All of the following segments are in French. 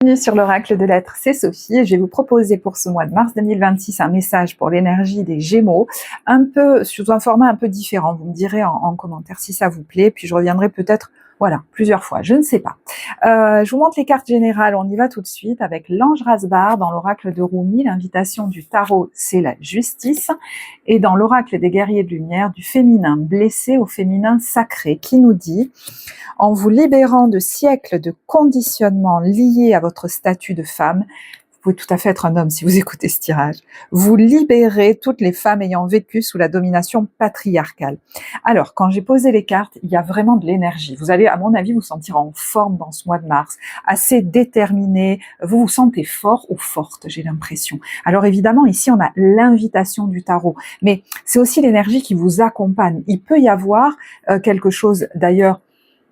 Bienvenue sur l'Oracle de l'Être, c'est Sophie et je vais vous proposer pour ce mois de mars 2026 un message pour l'énergie des Gémeaux, un peu sous un format un peu différent. Vous me direz en commentaire si ça vous plaît, puis je reviendrai peut-être plusieurs fois, je ne sais pas. Je vous montre les cartes générales, on y va tout de suite avec l'ange Rasbar dans l'oracle de Rumi. L'invitation du tarot, c'est la justice, et dans l'oracle des guerriers de lumière, du féminin blessé au féminin sacré, qui nous dit: en vous libérant de siècles de conditionnements liés à votre statut de femme, vous pouvez tout à fait être un homme si vous écoutez ce tirage, vous libérez toutes les femmes ayant vécu sous la domination patriarcale. Alors, quand j'ai posé les cartes, il y a vraiment de l'énergie. Vous allez, à mon avis, vous sentir en forme dans ce mois de mars, assez déterminé, vous vous sentez fort ou forte, j'ai l'impression. Alors évidemment, ici, on a l'invitation du tarot, mais c'est aussi l'énergie qui vous accompagne. Il peut y avoir quelque chose, d'ailleurs,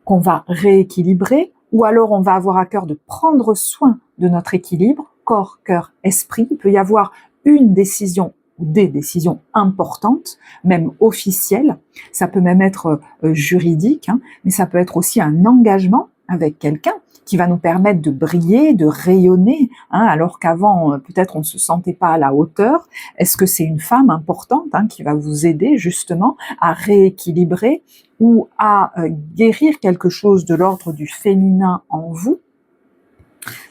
qu'on va rééquilibrer, ou alors on va avoir à cœur de prendre soin de notre équilibre, corps, cœur, esprit. Il peut y avoir une décision ou des décisions importantes, même officielles. Ça peut même être juridique, mais ça peut être aussi un engagement avec quelqu'un qui va nous permettre de briller, de rayonner, alors qu'avant, peut-être on ne se sentait pas à la hauteur. Est-ce que c'est une femme importante qui va vous aider justement à rééquilibrer ou à guérir quelque chose de l'ordre du féminin en vous?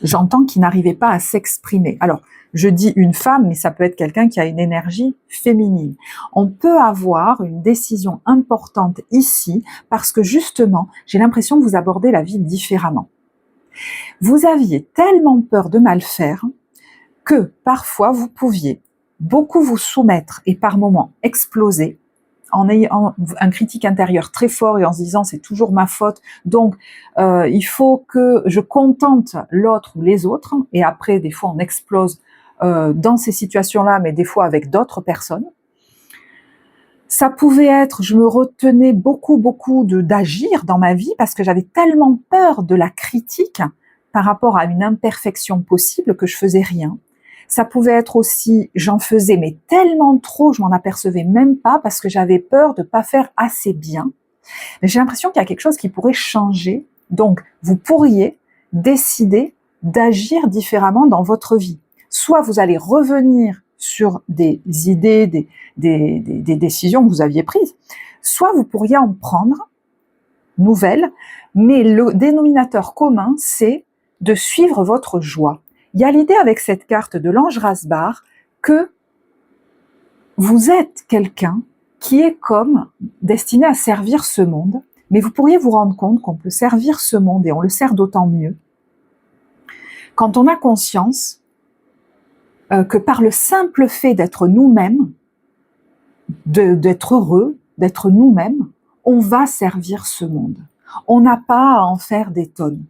J'entends qu'il n'arrivait pas à s'exprimer. Alors, je dis une femme, mais ça peut être quelqu'un qui a une énergie féminine. On peut avoir une décision importante ici parce que justement, j'ai l'impression que vous abordez la vie différemment. Vous aviez tellement peur de mal faire que parfois vous pouviez beaucoup vous soumettre et par moments exploser en ayant un critique intérieur très fort et en se disant c'est toujours ma faute, donc il faut que je contente l'autre ou les autres, et après des fois on explose dans ces situations-là, mais des fois avec d'autres personnes. Ça pouvait être, je me retenais beaucoup d'agir dans ma vie parce que j'avais tellement peur de la critique par rapport à une imperfection possible que je faisais rien. Ça pouvait être aussi, j'en faisais mais tellement trop, je m'en apercevais même pas parce que j'avais peur de pas faire assez bien. Mais j'ai l'impression qu'il y a quelque chose qui pourrait changer. Donc, vous pourriez décider d'agir différemment dans votre vie. Soit vous allez revenir sur des idées, des décisions que vous aviez prises, soit vous pourriez en prendre nouvelles, mais le dénominateur commun, c'est de suivre votre joie. Il y a l'idée avec cette carte de l'ange Rasbar que vous êtes quelqu'un qui est comme destiné à servir ce monde, mais vous pourriez vous rendre compte qu'on peut servir ce monde, et on le sert d'autant mieux quand on a conscience que par le simple fait d'être nous-mêmes, d'être heureux, d'être nous-mêmes, on va servir ce monde. On n'a pas à en faire des tonnes.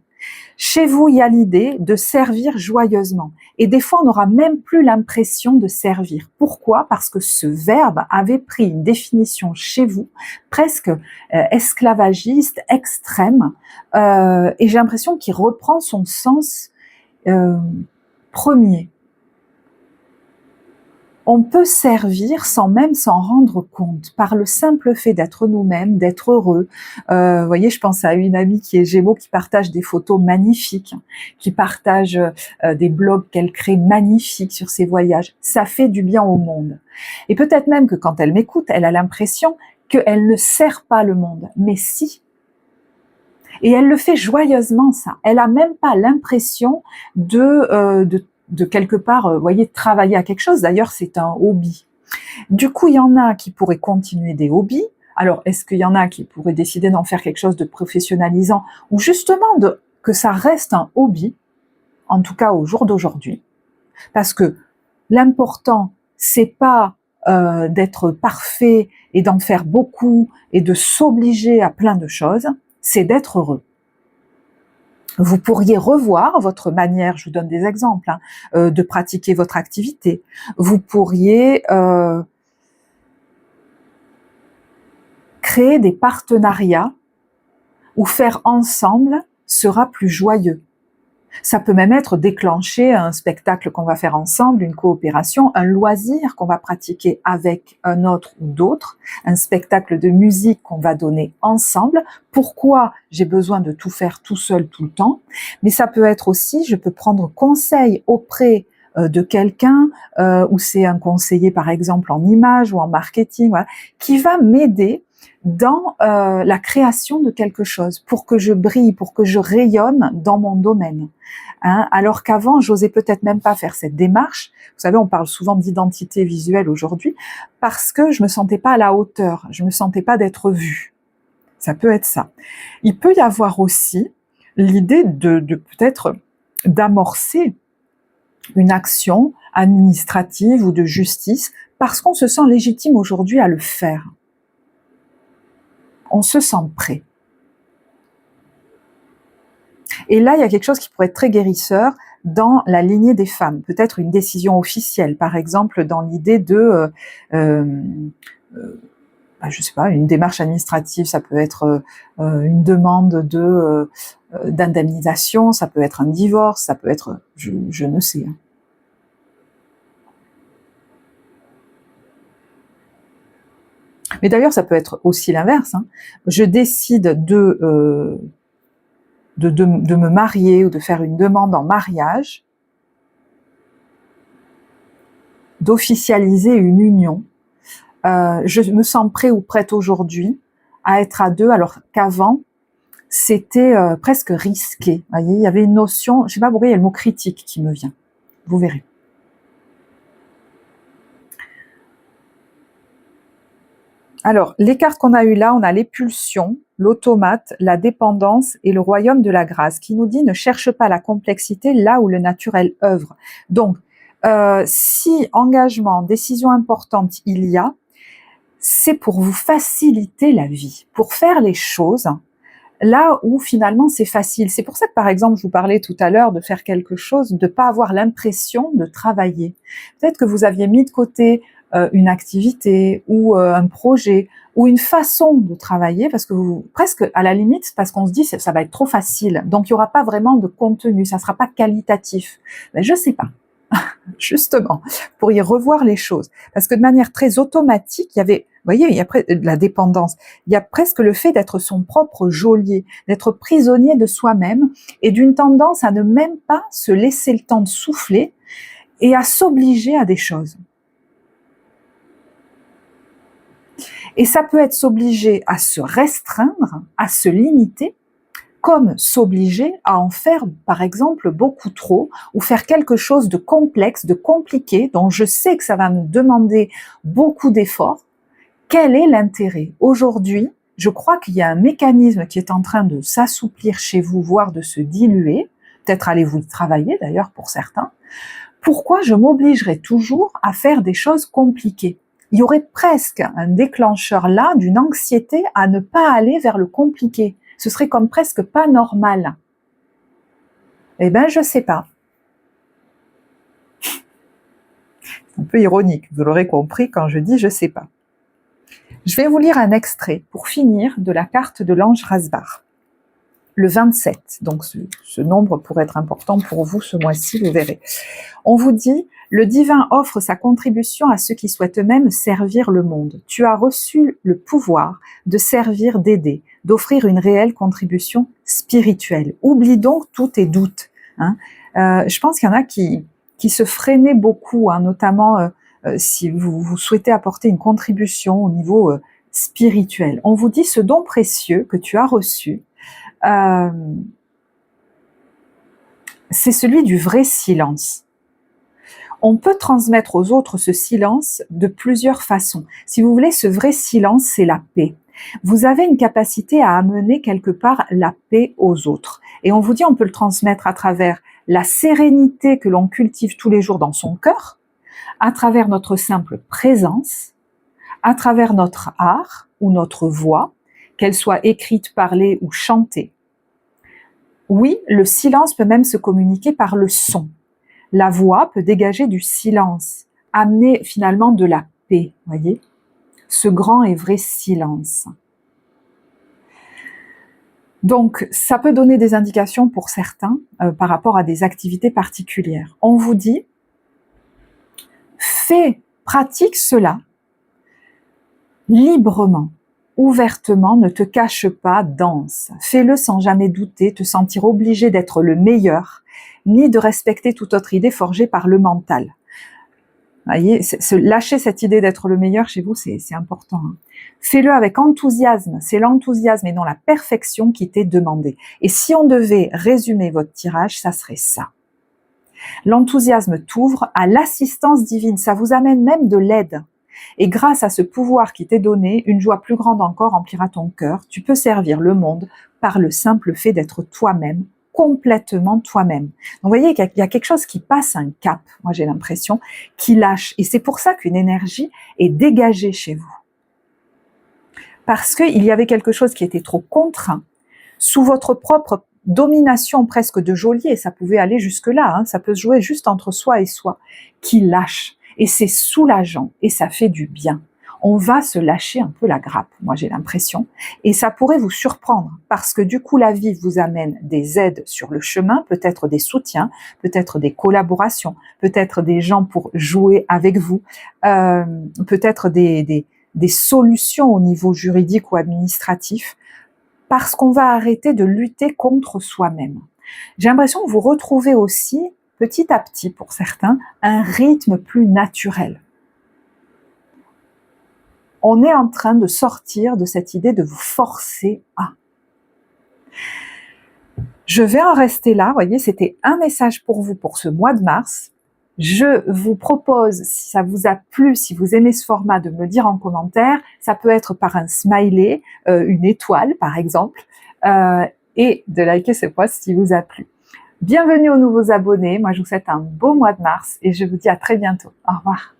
Chez vous, il y a l'idée de servir joyeusement. Et des fois, on n'aura même plus l'impression de servir. Pourquoi? Parce que ce verbe avait pris une définition chez vous, presque esclavagiste, extrême, et j'ai l'impression qu'il reprend son sens premier. On peut servir sans même s'en rendre compte, par le simple fait d'être nous-mêmes, d'être heureux. Vous voyez, je pense à une amie qui est Gémeaux, qui partage des photos magnifiques, qui partage des blogs qu'elle crée magnifiques sur ses voyages. Ça fait du bien au monde. Et peut-être même que quand elle m'écoute, elle a l'impression qu'elle ne sert pas le monde, mais si. Et elle le fait joyeusement, ça. Elle a même pas l'impression de quelque part, voyez, travailler à quelque chose. D'ailleurs, c'est un hobby. Du coup, il y en a qui pourraient continuer des hobbies. Alors, est-ce qu'il y en a qui pourraient décider d'en faire quelque chose de professionnalisant, ou justement que ça reste un hobby, en tout cas au jour d'aujourd'hui? Parce que l'important, c'est pas d'être parfait et d'en faire beaucoup et de s'obliger à plein de choses, c'est d'être heureux. Vous pourriez revoir votre manière, je vous donne des exemples, de pratiquer votre activité. Vous pourriez créer des partenariats où faire ensemble sera plus joyeux. Ça peut même être déclencher un spectacle qu'on va faire ensemble, une coopération, un loisir qu'on va pratiquer avec un autre ou d'autres, un spectacle de musique qu'on va donner ensemble. Pourquoi j'ai besoin de tout faire tout seul tout le temps? Mais ça peut être aussi, je peux prendre conseil auprès de quelqu'un, ou c'est un conseiller par exemple en image ou en marketing, voilà, qui va m'aider dans la création de quelque chose, pour que je brille, pour que je rayonne dans mon domaine. Hein, alors qu'avant, j'osais peut-être même pas faire cette démarche. Vous savez, on parle souvent d'identité visuelle aujourd'hui, parce que je me sentais pas à la hauteur, je me sentais pas d'être vue. Ça peut être ça. Il peut y avoir aussi l'idée de peut-être d'amorcer une action administrative ou de justice, parce qu'on se sent légitime aujourd'hui à le faire. On se sent prêt. Et là, il y a quelque chose qui pourrait être très guérisseur dans la lignée des femmes. Peut-être une décision officielle, par exemple, dans l'idée de, je sais pas, une démarche administrative, ça peut être une demande d'indemnisation, ça peut être un divorce, ça peut être, je ne sais. Mais d'ailleurs, ça peut être aussi l'inverse. Hein. Je décide de me marier ou de faire une demande en mariage, d'officialiser une union. Je me sens prêt ou prête aujourd'hui à être à deux, alors qu'avant, c'était presque risqué. Vous voyez, il y avait une notion, je ne sais pas pourquoi il y a le mot critique qui me vient. Vous verrez. Alors, les cartes qu'on a eues là, on a les pulsions, l'automate, la dépendance et le royaume de la grâce, qui nous dit ne cherche pas la complexité là où le naturel œuvre. Donc, si engagement, décision importante il y a, c'est pour vous faciliter la vie, pour faire les choses là où finalement c'est facile. C'est pour ça que par exemple, je vous parlais tout à l'heure de faire quelque chose, de ne pas avoir l'impression de travailler. Peut-être que vous aviez mis de côté une activité ou un projet ou une façon de travailler, parce que vous, presque à la limite, parce qu'on se dit ça va être trop facile, donc il n'y aura pas vraiment de contenu, ça ne sera pas qualitatif. Mais je ne sais pas. Justement, vous pourriez revoir les choses. Parce que de manière très automatique, il y avait, vous voyez, il y a de la dépendance. Il y a presque le fait d'être son propre geôlier, d'être prisonnier de soi-même et d'une tendance à ne même pas se laisser le temps de souffler et à s'obliger à des choses. Et ça peut être s'obliger à se restreindre, à se limiter, comme s'obliger à en faire, par exemple, beaucoup trop, ou faire quelque chose de complexe, de compliqué, dont je sais que ça va me demander beaucoup d'efforts. Quel est l'intérêt? Aujourd'hui, je crois qu'il y a un mécanisme qui est en train de s'assouplir chez vous, voire de se diluer. Peut-être allez-vous y travailler, d'ailleurs, pour certains. Pourquoi je m'obligerais toujours à faire des choses compliquées? Il y aurait presque un déclencheur là d'une anxiété à ne pas aller vers le compliqué. Ce serait comme presque pas normal. Eh bien, je sais pas. C'est un peu ironique, vous l'aurez compris quand je dis je sais pas. Je vais vous lire un extrait pour finir de la carte de l'ange Rasbar. Le 27, donc ce nombre pourrait être important pour vous ce mois-ci, vous verrez. On vous dit, le divin offre sa contribution à ceux qui souhaitent eux-mêmes servir le monde. Tu as reçu le pouvoir de servir, d'aider, d'offrir une réelle contribution spirituelle. Oublie donc tous tes doutes. Hein. Je pense qu'il y en a qui se freinaient beaucoup, hein, notamment si vous souhaitez apporter une contribution au niveau spirituel. On vous dit ce don précieux que tu as reçu, c'est celui du vrai silence. On peut transmettre aux autres ce silence de plusieurs façons. Si vous voulez, ce vrai silence, c'est la paix. Vous avez une capacité à amener quelque part la paix aux autres. Et on vous dit, on peut le transmettre à travers la sérénité que l'on cultive tous les jours dans son cœur, à travers notre simple présence, à travers notre art ou notre voix, qu'elle soit écrite, parlée ou chantée. Oui, le silence peut même se communiquer par le son. La voix peut dégager du silence, amener finalement de la paix, voyez, ce grand et vrai silence. Donc, ça peut donner des indications pour certains par rapport à des activités particulières. On vous dit, pratique cela librement, ouvertement, ne te cache pas, danse. Fais-le sans jamais douter, te sentir obligé d'être le meilleur, ni de respecter toute autre idée forgée par le mental. Voyez, lâcher cette idée d'être le meilleur chez vous, c'est important. Hein. Fais-le avec enthousiasme, c'est l'enthousiasme et non la perfection qui t'est demandée. Et si on devait résumer votre tirage, ça serait ça. L'enthousiasme t'ouvre à l'assistance divine, ça vous amène même de l'aide. Et grâce à ce pouvoir qui t'est donné, une joie plus grande encore remplira ton cœur. Tu peux servir le monde par le simple fait d'être toi-même, complètement toi-même. Donc vous voyez qu'il y a quelque chose qui passe un cap, moi j'ai l'impression, qui lâche. Et c'est pour ça qu'une énergie est dégagée chez vous. Parce qu'il y avait quelque chose qui était trop contraint, sous votre propre domination presque de geôlier, ça pouvait aller jusque-là, hein, ça peut se jouer juste entre soi et soi, qui lâche. Et c'est soulageant et ça fait du bien. On va se lâcher un peu la grappe, moi j'ai l'impression. Et ça pourrait vous surprendre parce que du coup la vie vous amène des aides sur le chemin, peut-être des soutiens, peut-être des collaborations, peut-être des gens pour jouer avec vous, peut-être des solutions au niveau juridique ou administratif, parce qu'on va arrêter de lutter contre soi-même. J'ai l'impression que vous retrouvez aussi petit à petit, pour certains, un rythme plus naturel. On est en train de sortir de cette idée de vous forcer à. Je vais en rester là, vous voyez, c'était un message pour vous pour ce mois de mars. Je vous propose, si ça vous a plu, si vous aimez ce format, de me le dire en commentaire. Ça peut être par un smiley, une étoile par exemple, et de liker ce post si vous a plu. Bienvenue aux nouveaux abonnés, moi je vous souhaite un beau mois de mars et je vous dis à très bientôt. Au revoir.